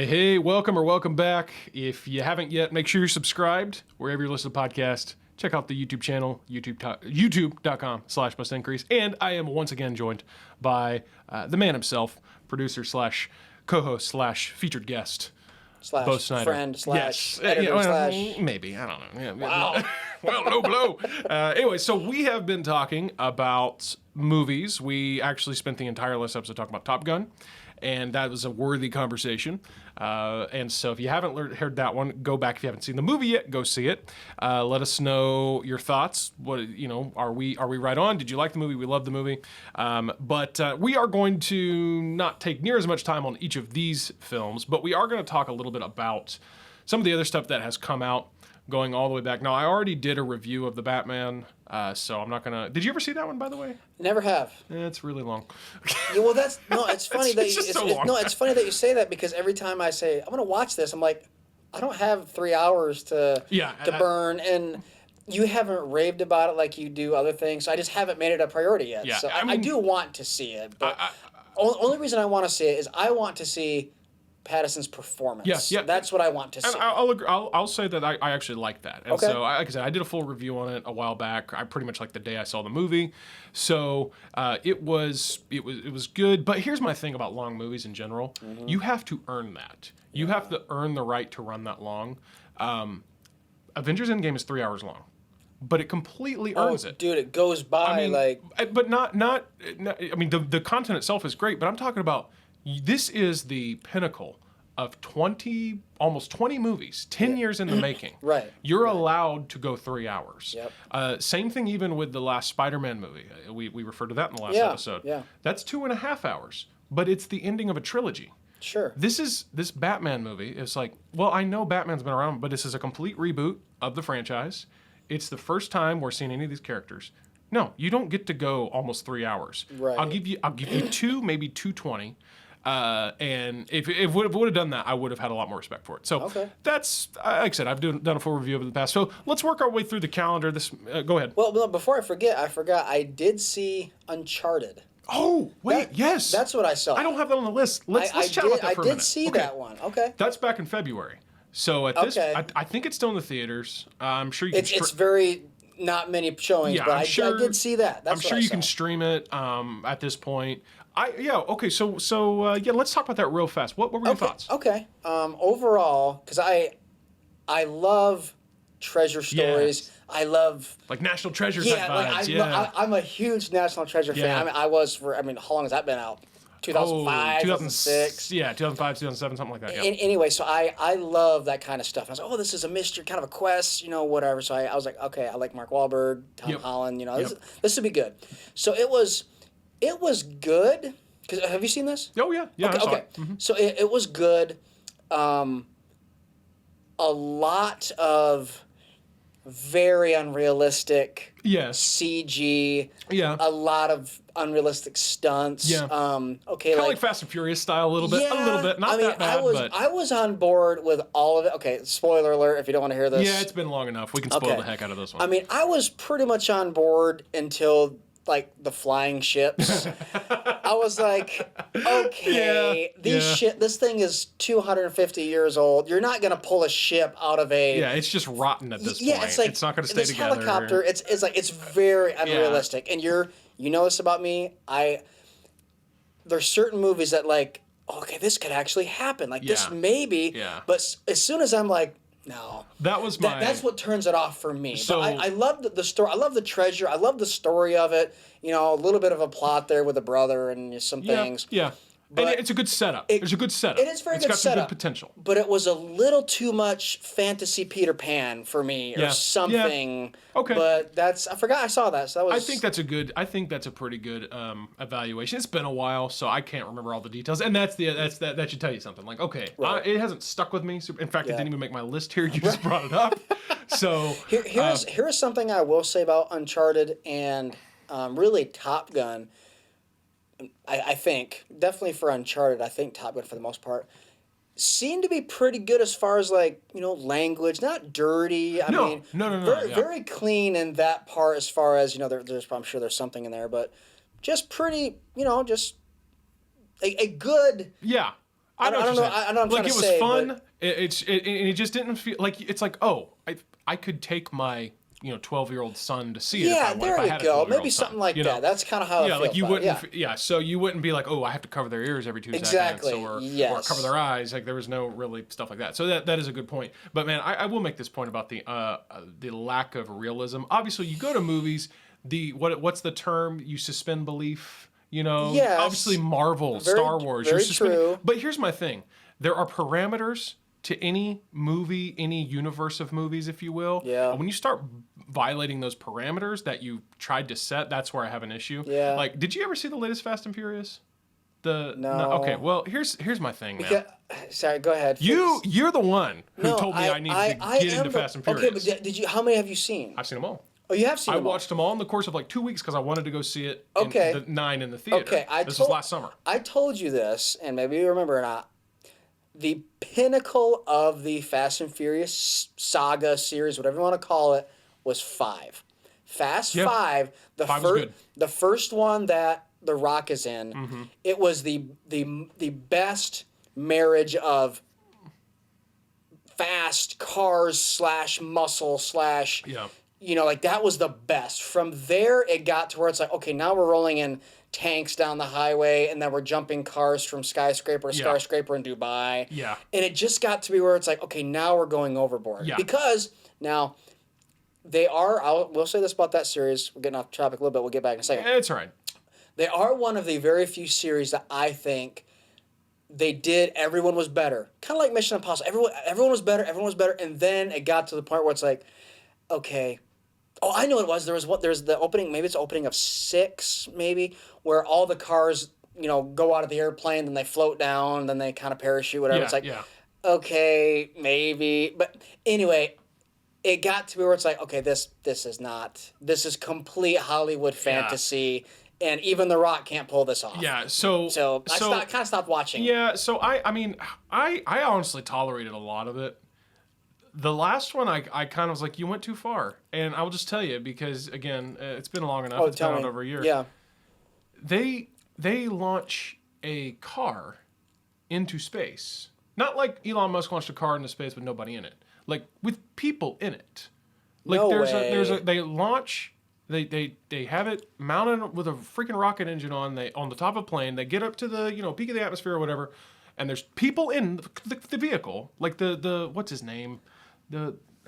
Hey, welcome back. If you haven't yet, make sure you're subscribed wherever you listen to the podcast. Check out the YouTube channel, youtube.com/mustincrease. And I am once again joined by the man himself, producer slash co-host slash featured guest, Bo Snyder. Friend slash editor maybe, I don't know. Yeah, Wow. Well, no blow. Anyway, so we have been talking about movies. We actually spent the entire last episode talking about Top Gun, and that was a worthy conversation. And so if you haven't heard that one, go back. If you haven't seen the movie yet, go see it. Let us know your thoughts. What, are we right on? Did you like the movie? We love the movie. But we are going to not take near as much time on each of these films, but we are going to talk a little bit about some of the other stuff that has come out going all the way back. Now, I already did a review of the Batman, so I'm not going to... Did you ever see that one, by the way? Never have. It's really long. Yeah, well, it's funny it's funny that you say that, because every time I say, I'm going to watch this, I'm like, I don't have 3 hours to burn, and you haven't raved about it like you do other things, so I just haven't made it a priority yet. Yeah, so I mean, I do want to see it, but only reason I want to see it is I want to see Pattinson's performance. Yeah. That's what I want to see. And I'll say that I actually like that. And okay. so, like I said, I did a full review on it a while back. I pretty much like the day I saw the movie. So it was good. But here's my thing about long movies in general. Mm-hmm. You have to earn that. You have to earn the right to run that long. Avengers Endgame is 3 hours long, but it completely earns it. Dude, it goes by But not. I mean, the content itself is great, but I'm talking about. This is the pinnacle of almost 20 movies, 10 years in the making. Right. You're allowed to go 3 hours. Yep. Same thing even with the last Spider-Man movie. We referred to that in the last episode. Yeah. That's 2.5 hours, but it's the ending of a trilogy. Sure. This Batman movie is like, well, I know Batman's been around, but this is a complete reboot of the franchise. It's the first time we're seeing any of these characters. No, you don't get to go almost 3 hours. Right. I'll give you two, maybe 2:20. And if it would have done that, I would have had a lot more respect for it. So that's, like I said, I've done a full review of it in the past. So let's work our way through the calendar. Go ahead. Well, before I forgot, I did see Uncharted. Oh, wait, yes. That's what I saw. I don't have that on the list. Let's chat about that for a minute. I did see that one. Okay. That's back in February. So at this, I think it's still in the theaters. I'm sure you can... It's very... not many showings, but I did see that. I'm sure you can stream it at this point. Okay. So let's talk about that real fast. What were your thoughts? Okay. Overall, because I love treasure stories. Yes. I love like National Treasure type vibes. I'm a huge National Treasure fan. I mean, how long has that been out? 2005, 2006. Yeah, 2005, 2007, something like that. Yeah. Anyway, so I love that kind of stuff. I was like, this is a mystery, kind of a quest, whatever. So I was like, okay, I like Mark Wahlberg, Tom Holland, this would be good. So it was good. Have you seen this? Oh, yeah. Yeah, okay. Mm-hmm. So it was good. A lot of very unrealistic CG. Yeah. A lot of unrealistic stunts. Yeah. Kind of like Fast and Furious style a little bit. Yeah, a little bit. Not that bad, I was on board with all of it. Okay, spoiler alert if you don't want to hear this. Yeah, it's been long enough. We can spoil the heck out of this one. I mean, I was pretty much on board until the flying ships. I was like, okay, this thing is 250 years old. You're not gonna pull a ship out of a... Yeah, it's just rotten at this point. Yeah, it's like... It's not gonna stay together. This helicopter, it's very unrealistic. And you know this about me, there's certain movies that okay, this could actually happen. This maybe. Yeah. But as soon as I'm like, no. That was that's what turns it off for me. So, but I love the story. I love the treasure. I love the story of it. A little bit of a plot there with a brother and some things. Yeah. But and it's a good setup. There's a good setup. It is very good setup. It's got some good potential. But it was a little too much fantasy Peter Pan for me or something. Yeah. Okay. But I forgot I saw that. So that was... I think that's a pretty good evaluation. It's been a while, so I can't remember all the details. And that should tell you something. It hasn't stuck with me. In fact, it didn't even make my list here. You just brought it up. So here's something I will say about Uncharted and really Top Gun. I think, definitely for Uncharted, I think Top Gun for the most part seemed to be pretty good as far as language, not dirty. I mean, very clean in that part as far as, I'm sure there's something in there, but just pretty, just a good I know I what don't you're know. saying. I know what I'm Like trying it to was say, fun. but- It just didn't feel like it's like, oh, I could take my 12-year-old son to see it. Yeah, if I there you had a go. 12-year-old Maybe son, something like you know? that. That's kind of how I Yeah, feel like you about it, wouldn't. Yeah, so you wouldn't be like, oh, I have to cover their ears every 2 Exactly, seconds, or yes. cover their eyes. Like there was no really stuff like that. So that is a good point. But man, I will make this point about the lack of realism. Obviously, you go to movies. What's the term? You suspend belief. Yes. Obviously Marvel, Very- Star Wars. very You're suspending. true. But here's my thing: there are parameters to any movie, any universe of movies, if you will. Yeah. And when you start violating those parameters that you tried to set, that's where I have an issue. Yeah. Like, did you ever see the latest Fast and Furious? No. Okay. Well, here's my thing, man. Yeah, sorry, go ahead. You're the one who No, told me I needed to I get am into Fast and Furious. Okay, but did you? How many have you seen? I've seen them all. Oh, you have seen I them all. watched them all in the course of like 2 weeks because I wanted to go see it. Okay. The 9 in the theater. Okay, This was last summer. I told you this, and maybe you remember or not. The pinnacle of the Fast and Furious saga series, whatever you want to call it, was 5. Fast Yeah. 5, Five was good. the first one that The Rock is in, Mm-hmm. it was the best marriage of fast cars / muscle / Yeah. like that was the best. From there, it got to where it's like, okay, now we're rolling in tanks down the highway, and then we're jumping cars from skyscraper to Yeah. skyscraper in Dubai. Yeah. And it just got to be where it's like, okay, now we're going overboard. Yeah. Because now they are, we'll say this about that series. We're getting off topic a little bit. We'll get back in a second. It's all right. They are one of the very few series that I think they did. Everyone was better. Kind of like Mission Impossible. Everyone was better. Everyone was better. And then it got to the point where it's like, okay. Oh, I know what it was. There's the opening. Maybe it's opening of 6, maybe, where all the cars, go out of the airplane, then they float down, then they kind of parachute, whatever. Yeah, It's like, yeah. okay, maybe. But anyway, it got to be where it's like, okay, this is complete Hollywood fantasy, and even The Rock can't pull this off. Yeah. So I kind of stopped watching. Yeah, so I mean, I honestly tolerated a lot of it. The last one, I kind of was like, you went too far. And I will just tell you, because, again, it's been long enough. It's been out over a year. Yeah. They launch a car into space. Not like Elon Musk launched a car into space with nobody in it. Like, with people in it. Like, No there's way. they launch... They have it mounted with a freaking rocket engine on the top of a plane. They get up to the peak of the atmosphere or whatever, and there's people in the vehicle. Like the what's his name?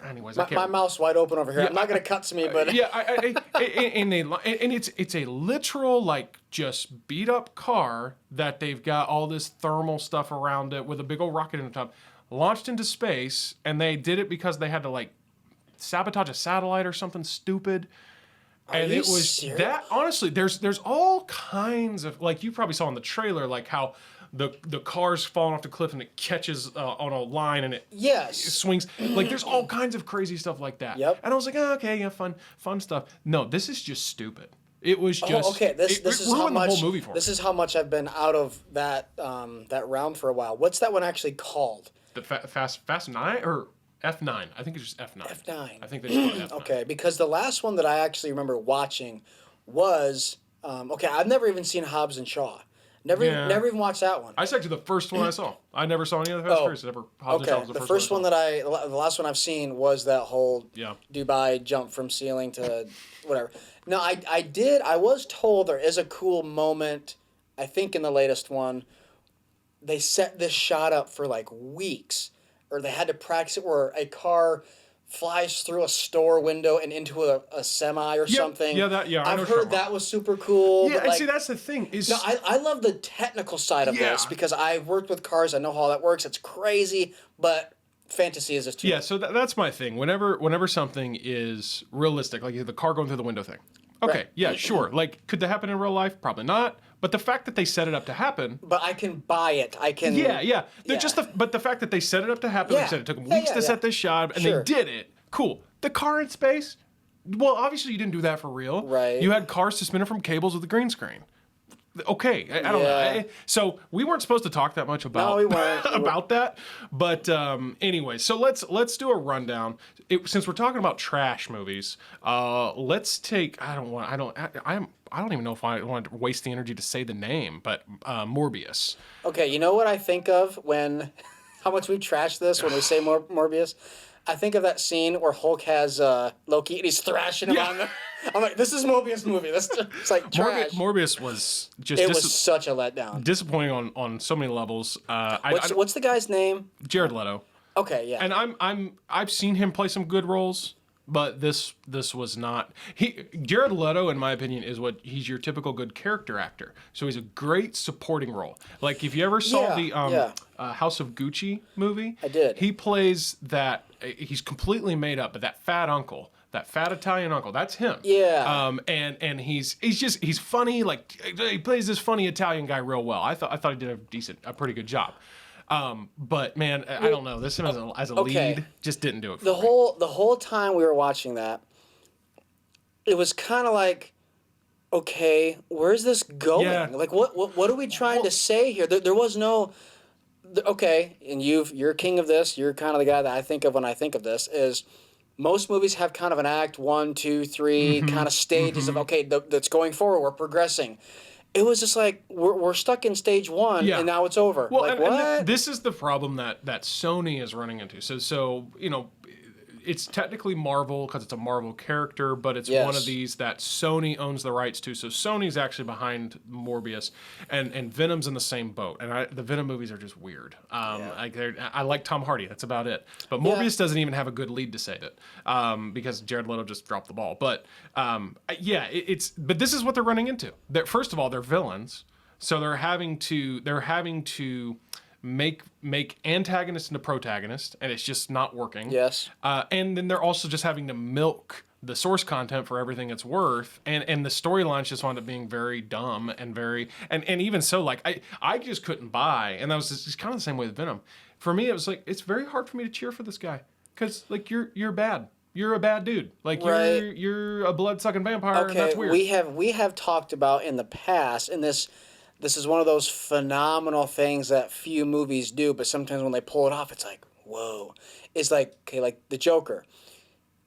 Anyways, I can't. My mouth's wide open over here. I'm not gonna cut to me, but Yeah, and it's a literal like just beat up car that they've got all this thermal stuff around it with a big old rocket in the top, launched into space, and they did it because they had to like sabotage a satellite or something stupid. And you it was serious? that honestly, there's all kinds of like you probably saw in the trailer like how the car's falling off the cliff and it catches on a line and it yes. swings. Like there's all kinds of crazy stuff like that. Yep. And I was like, oh, okay, yeah, fun stuff. No, this is just stupid. It was just Oh, okay. This it is how ruined much. the whole movie for This me. is how much I've been out of that realm for a while. What's that one actually called? The Fast 9 or F9. I think it's just F9. F9. I think they just call it F9. Okay, because the last one that I actually remember watching was okay. I've never even seen Hobbs and Shaw. Never even watched that one. That's actually the first one I saw. I never saw any other Fast and Furious. Ever. Hobbs and Shaw Okay, was the first one the last one I've seen was that whole Yeah. Dubai jump from ceiling to whatever. No, I was told there is a cool moment, I think in the latest one, they set this shot up for like weeks, or they had to practice it where a car flies through a store window and into a semi or something. I know I've what you're heard talking that was super cool. Yeah, but and like, see that's the thing is no, I love the technical side of Yeah. this because I've worked with cars. I know how that works. It's crazy, but fantasy is just too. yeah, so that's my thing. Whenever something is realistic, like the car going through the window thing. Okay, Right. yeah, sure. Like, could that happen in real life? Probably not. But the fact that they set it up to happen. But I can buy it. I can. Yeah. They're Yeah. just but the fact that they set it up to happen, Yeah. like I said, it took them Yeah, weeks yeah, to yeah. set this shot, and Sure. they did it. Cool. The car in space. Well, obviously you didn't do that for real. Right. You had cars suspended from cables with a green screen. Okay, I don't Yeah. know. So we weren't supposed to talk that much about No, we weren't. about that. But anyway, so let's do a rundown. Since we're talking about trash movies, let's take. I'm I don't even know if I want to waste the energy to say the name, but Morbius. Okay, you know what I think of when, how much we trash this when we say Morbius? I think of that scene where Hulk has Loki and he's thrashing him Yeah. on the. I'm like, this is Mobius movie. This it's like trash. Morbius was just It was such a letdown. disappointing on so many levels. What's the guy's name? Jared Leto, Okay, yeah. and I've seen him play some good roles, but this was not. Jared Leto, in my opinion, he's your typical good character actor. So he's a great supporting role. Like if you ever saw Yeah, the House of Gucci movie, I did. He plays that. He's completely made up, but that fat uncle. That fat Italian uncle, that's him. Yeah. And he's funny. Like he plays this funny Italian guy real well. I thought he did a pretty good job. But man, I don't know. This him as a okay. lead just didn't do it. For the me. whole time we were watching that, it was kind of like, okay, where's this going? Yeah. Like, what are we trying to say here? There was no. Okay, and you're king of this. You're kind of the guy that I think of when I think of this. Is most movies have kind of an act 1, 2, 3 kind of stages of okay, that's going forward. We're progressing. It was just like we're stuck in stage 1 Yeah. and now it's over. Well, like and what? this is the problem that Sony is running into. So you know, it's technically Marvel because it's a Marvel character, but it's one Yes. of these that Sony owns the rights to. So Sony's actually behind Morbius, and Venom's in the same boat. And the Venom movies are just weird. I like Tom Hardy. That's about it. But Morbius doesn't even have a good lead to save it because Jared Leto just dropped the ball. But but this is what they're running into. First of all, they're villains, so they're having to make antagonist into protagonist, and it's just not working. Yes. And then they're also just having to milk the source content for everything it's worth, and the storylines just wound up being very dumb and and even so, like I just couldn't buy, and that was just kind of the same way with Venom. For me, it was like it's very hard for me to cheer for this guy because like you're bad. You're a bad dude. Like Right. you're a blood sucking vampire, and that's weird. we have talked about in the past, and this is one of those phenomenal things that few movies do, but sometimes when they pull it off, it's like, whoa. It's like, okay, like the Joker.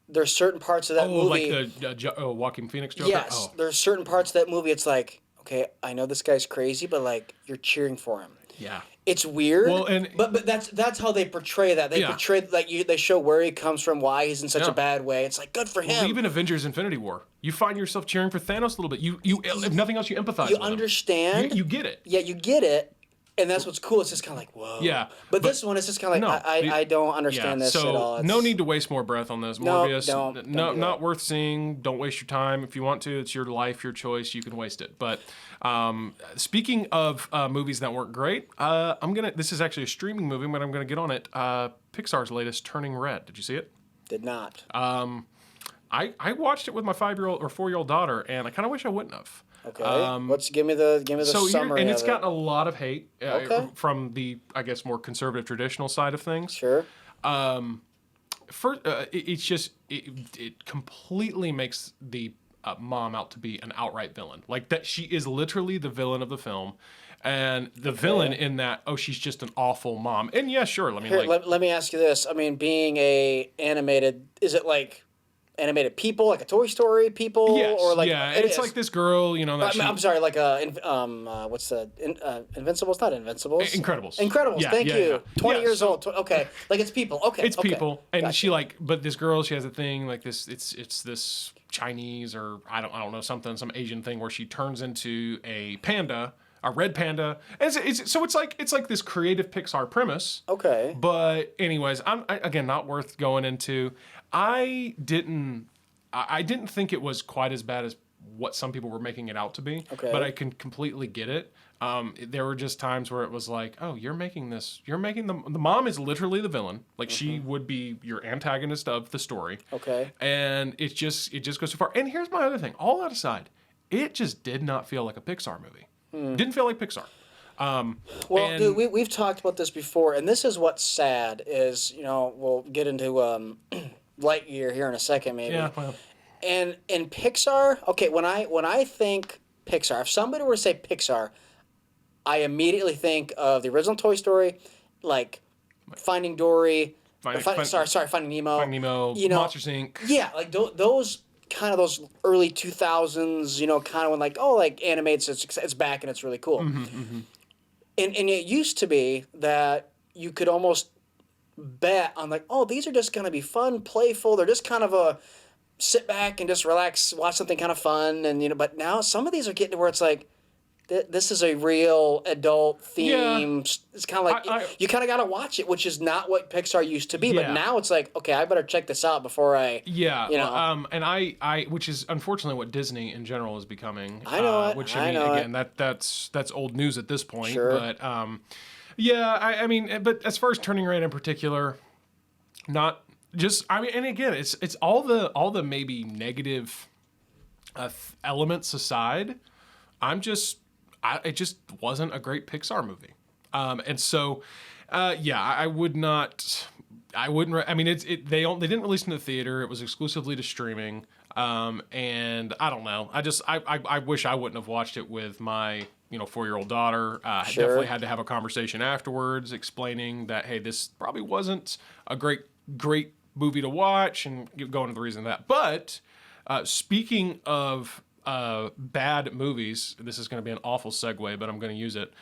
There's certain parts of that movie. Like the Joaquin Phoenix Joker. Yes, Oh, there's certain parts of that movie. It's like, okay, I know this guy's crazy, but like you're cheering for him. yeah. It's weird. Well, and- but that's how they portray that. They Yeah. portray like they show where he comes from, why he's in such Yeah. a bad way. It's like good for him. Even Avengers: Infinity War, you find yourself cheering for Thanos a little bit. You if nothing else, you empathize. You with him. understand. You get it. Yeah, you get it, and that's what's cool. It's just kind of like whoa. Yeah, But this one is just kind of like No, I don't understand this so at all. no need to waste more breath on this. No, Morbius, don't do that. not worth seeing. Don't waste your time. If you want to, it's your life, your choice. You can waste it. But speaking of movies that weren't great, This is actually a streaming movie, but I'm gonna get on it. Pixar's latest, Turning Red. Did you see it? Did not. I watched it with my 5-year-old or 4-year-old daughter, and I kind of wish I wouldn't have. Okay. Give me the So summary and of it's it. gotten a lot of hate Okay. from the, I guess, more conservative traditional side of things. Sure. It's just it completely makes the mom out to be an outright villain. Like that, she is literally the villain of the film, and the villain in that she's just an awful mom. And yeah, sure. Let me Here, let me ask you this. I mean, being a animated, is it like animated people, like a Toy Story people, yes, or like yeah, it it's is. like this girl, you know. That I'm sorry, like what's the Invincibles? Not Invincibles. Incredibles. Incredibles. Yeah, Thank yeah, you. yeah. 20 Yeah, years so- old. Okay, like it's people. Okay, It's okay. people, and Gotcha. she but this girl, she has a thing like this. It's this Chinese or I don't know some Asian thing where she turns into a panda, a red panda, and it's like this creative Pixar premise. Okay. But anyways, again not worth going into. I didn't think it was quite as bad as what some people were making it out to be. Okay. But I can completely get it. There were just times where it was like, oh, you're making the mom is literally the villain. Like she would be your antagonist of the story. Okay. And it just goes too far. And here's my other thing. All that aside, it just did not feel like a Pixar movie. Didn't feel like Pixar. Well, and- dude, we've talked about this before, and this is what's sad is, we'll get into Lightyear here in a second, maybe. Yeah, well, And in Pixar, okay, when I think Pixar, if somebody were to say Pixar, I immediately think of the original Toy Story, like Finding Dory, Finding Finding Nemo. Finding Nemo, You know, Monsters Inc. Yeah, like those kind of those early 2000s, you know, kind of when like, oh, like animated, it's back and it's really cool. And it used to be that you could almost bet on like, oh, these are just going to be fun, playful. They're just kind of a sit back and just relax, watch something kind of fun. And, you know, but now some of these are getting to where it's like, this is a real adult theme. Yeah. It's kind of like you kind of got to watch it, which is not what Pixar used to be. Yeah. But now it's like, okay, I better check this out before I. Yeah, You know. and I, which is unfortunately what Disney in general is becoming. I know it. Which I know again, that's old news at this point. Sure. But yeah, I mean, but as far as Turning Red in particular, not just. I mean, and again, it's all the maybe negative elements aside. It just wasn't a great Pixar movie. And so, yeah, I wouldn't. I mean, they didn't release it in the theater. It was exclusively to streaming. And I don't know. I wish I wouldn't have watched it with my 4-year-old daughter. I Sure. definitely had to have a conversation afterwards, explaining that hey, this probably wasn't a great movie to watch, and go into the reason of that. But speaking of bad movies, this is going to be an awful segue, but I'm going to use it.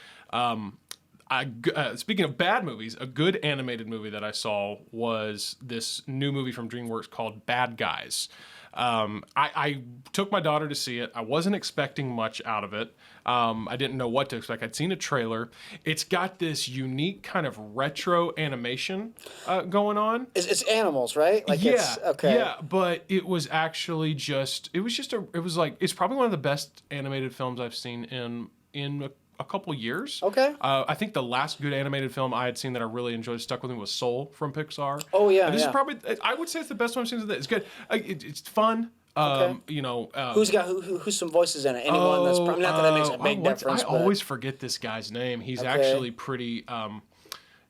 Speaking of bad movies, a good animated movie that I saw was this new movie from DreamWorks called Bad Guys. I took my daughter to see it. I wasn't expecting much out of it. I didn't know what to expect. I'd seen a trailer. It's got this unique kind of retro animation going on. It's animals, right? Like Yeah, it's okay. yeah, but it was actually it's probably one of the best animated films I've seen in a couple years. Okay. I think the last good animated film I had seen that I really enjoyed, stuck with me, was Soul from Pixar. Oh, yeah, And this yeah. is probably, I would say it's the best one I've seen. It's good. It's fun. Okay. Who's some voices in it? Anyone that's probably not that makes a big difference. I but- always forget this guy's name. He's Okay. actually pretty.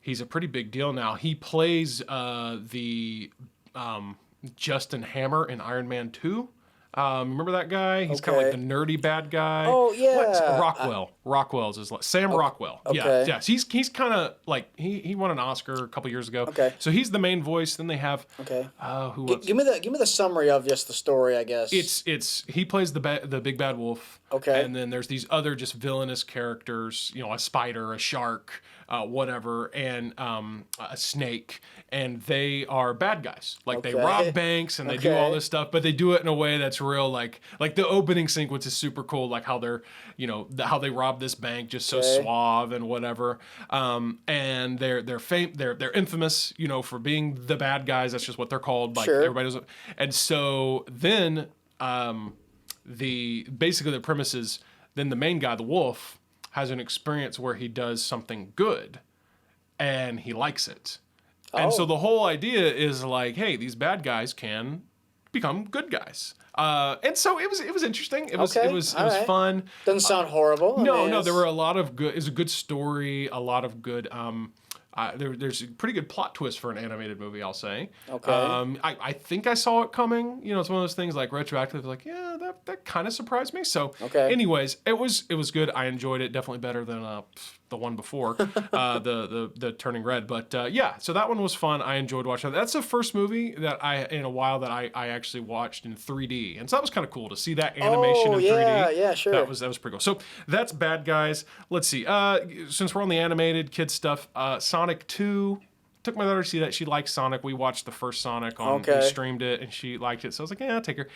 He's a pretty big deal now. He plays the Justin Hammer in Iron Man 2. Remember that guy? He's kind of like Okay. the nerdy bad guy. Oh, yeah. What's Rockwell? Rockwell's is like Sam Rockwell. Yeah, okay. yes. He's kind of like he won an Oscar a couple years ago. Okay. So he's the main voice. Then they have Okay. who else? Give me the summary of just the story, I guess. It's he plays the big bad wolf. Okay. And then there's these other just villainous characters, a spider, a shark, whatever, and a snake, and they are bad guys. Like they Okay. rob banks and they do all Okay. this stuff, but they do it in a way that's real. Like the opening sequence is super cool. Like how they're how they rob this bank just so Okay. suave and whatever. And they're infamous, for being the bad guys. That's just what they're called. Like Sure. everybody does. And so then. Basically the premise is then the main guy, the wolf, has an experience where he does something good and he likes it. And so Oh. the whole idea is like, hey, these bad guys can become good guys. And so it was interesting. It was Okay, it was all right. fun. Doesn't sound horrible. I No, mean, there it's- were a lot of good. It's a good story. A lot of good. There's a pretty good plot twist for an animated movie, I'll say. Okay. I think I saw it coming. It's one of those things like retroactively, like yeah, that kind of surprised me. So, Okay. anyways, it was good. I enjoyed it. Definitely better than the one before, the Turning Red. But yeah, so that one was fun. I enjoyed watching. That's the first movie that in a while that I actually watched in 3D, and so that was kind of cool to see that animation Oh, in yeah, 3D. yeah, sure. That was pretty cool. So that's Bad Guys. Let's see. Since we're on the animated kid stuff, Sonic 2. Took my daughter to see that. She likes Sonic. We watched the first Sonic on. Okay. We streamed it, and she liked it. So I was like, yeah, I'll take her.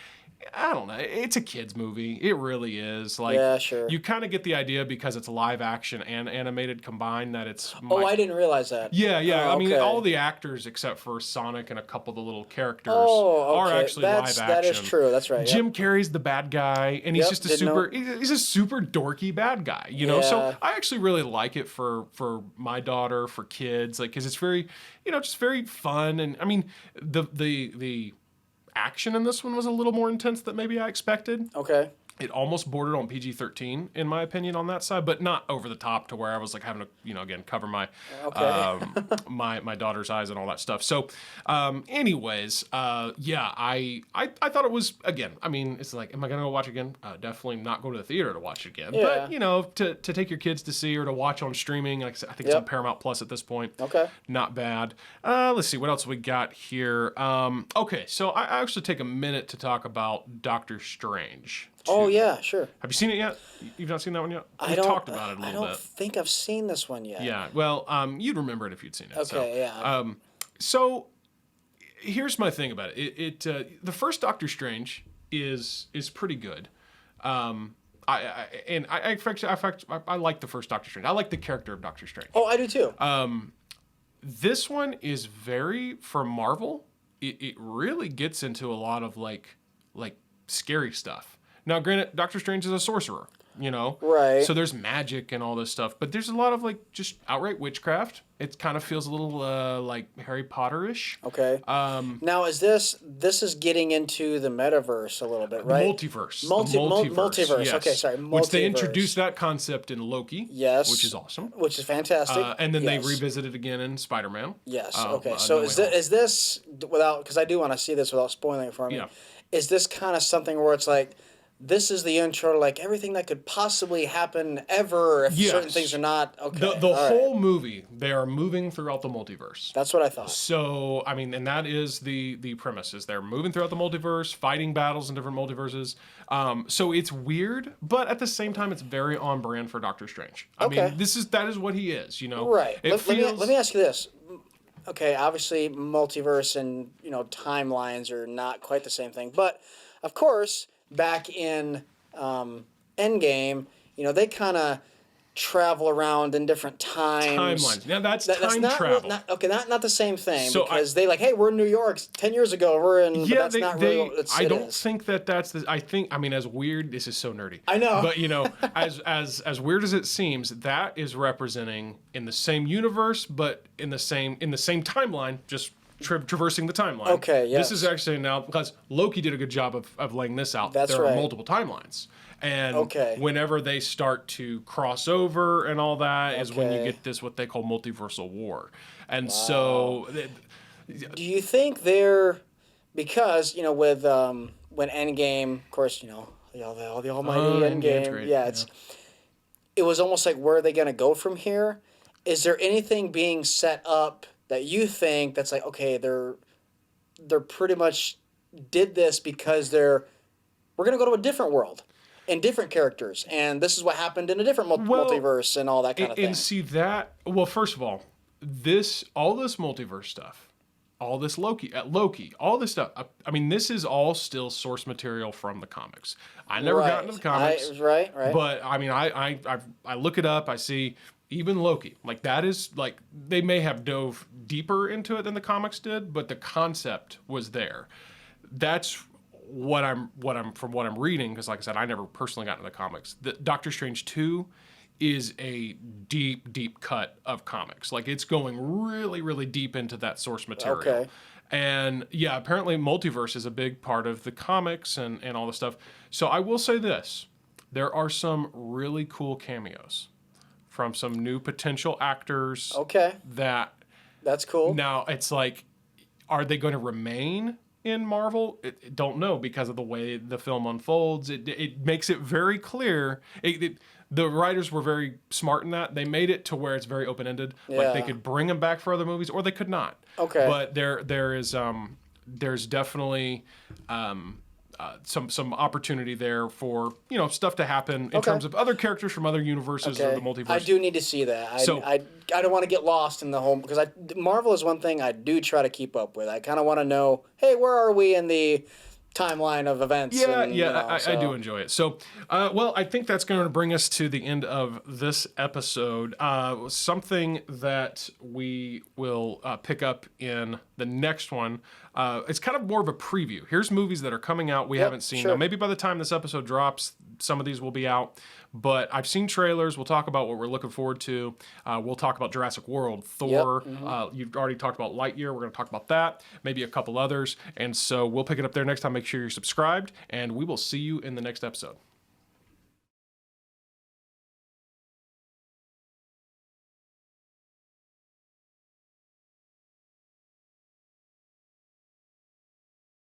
I don't know. It's a kids movie. It really is. Like, Yeah, sure. You kind of get the idea because it's live action and animated combined that it's. Oh, I didn't realize that. Yeah, yeah. Oh, I mean, okay. all the actors except for Sonic and a couple of the little characters Oh, are okay. actually live action. That is true. That's right. Jim Carrey's the bad guy, and he's Yep, just a didn't know. he's a super dorky bad guy, So Yeah. I actually really like it for my daughter, for kids, like because it's very, just very fun, and I mean the action in this one was a little more intense than maybe I expected. Okay. It almost bordered on PG-13 in my opinion on that side, but not over the top to where I was like having to, again, cover my my daughter's eyes and all that stuff. So, anyways, yeah, I thought it was, again, I mean, it's like, am I gonna go watch it again? Definitely not go to the theater to watch it again. Yeah. But to take your kids to see or to watch on streaming, like I said, I think it's on Paramount Plus at this point. Okay. Not bad. Let's see what else we got here. Okay, so I actually take a minute to talk about Doctor Strange. Oh yeah, sure. Have you seen it yet? You've not seen that one yet? I We've don't talked about it a I little don't bit. think I've seen this one yet. Yeah. Well, you'd remember it if you'd seen it. Okay. Yeah. So here's my thing about it. The first Doctor Strange is pretty good. I like the first Doctor Strange. I like the character of Doctor Strange. Oh, I do too. This one is very, for Marvel, it really gets into a lot of like scary stuff. Now, granted, Doctor Strange is a sorcerer, Right. So there's magic and all this stuff, but there's a lot of like just outright witchcraft. It kind of feels a little like Harry Potter-ish. Okay. Now, is this is getting into the metaverse a little bit, right? Multiverse. Multiverse. Yes. Okay, sorry. Which they multiverse. introduced that concept in Loki. Yes. Which is awesome. Which is fantastic. And then yes. they revisit it again in Spider-Man. Yes. Okay. So No Way Home. is this without, because I do want to see this without spoiling it for me. Yeah. Is this kind of something where it's like, this is the intro to like everything that could possibly happen ever if Yes. certain things are not okay? The all whole right. movie, they are moving throughout the multiverse. That's what I thought. So, I mean, and that is the premise, is they're moving throughout the multiverse, fighting battles in different multiverses. So it's weird, but at the same time, it's very on brand for Doctor Strange. I Okay. mean, that is what he is, Right. It Let me ask you this. Okay, obviously multiverse and timelines are not quite the same thing, but of course, back in Endgame, they kind of travel around in different times. Timelines. Now that's That's time not travel. not the same thing, So because they hey, we're in New York 10 years ago. We're in. But Yeah, that's not really what I it don't is. think that's the. I mean, as weird. This is so nerdy. I know. But as weird as it seems, that is representing in the same universe, but in the same timeline, just traversing the timeline. Okay, yes. This is actually now because Loki did a good job of laying this out. That's there right. are multiple timelines. And Okay. whenever they start to cross over and all that is when you Okay. get this what they call multiversal war. And so Do you think they're, because with when Endgame, of course, the almighty Endgame, great, it was almost like, where are they going to go from here? Is there anything being set up that you think that's like, okay, they're pretty much did this because we're going to go to a different world and different characters, and this is what happened in a different multiverse and all that kind of thing. And see that, well, first of all, all this multiverse stuff, all this Loki, all this stuff. I mean, this is all still source material from the comics. I never got into the comics, Right. but I mean, I look it up. I see even Loki, like that is like they may have dove deeper into it than the comics did, but the concept was there. That's what I'm from what I'm reading, because like I said, I never personally got into the comics. The Doctor Strange 2 is a deep cut of comics. Like it's going really, really deep into that source material. Okay. And yeah, apparently multiverse is a big part of the comics and all the stuff. So I will say this. There are some really cool cameos from some new potential actors Okay, that's cool. now it's like, are they going to remain in Marvel? Don't know, because of the way the film unfolds. It makes it very clear. The writers were very smart in that. They made it to where it's very open-ended. Like they Yeah. could bring them back for other movies, or they could not. Okay. But there's definitely some opportunity there for stuff to happen in terms of other characters from other universes or the multiverse. I do need to see that. So- I don't want to get lost in the whole, because Marvel is one thing I do try to keep up with. I kind of want to know, hey, where are we in the timeline of events? Yeah, and, I do enjoy it. So, well, I think that's going to bring us to the end of this episode. Something that we will pick up in the next one. It's kind of more of a preview. Here's movies that are coming out we haven't seen. sure. Now, maybe by the time this episode drops, some of these will be out. But I've seen trailers. We'll talk about what we're looking forward to. We'll talk about Jurassic World, Thor. You've already talked about Lightyear. We're going to talk about that, maybe a couple others. And so we'll pick it up there next time. Make sure you're subscribed, and we will see you in the next episode.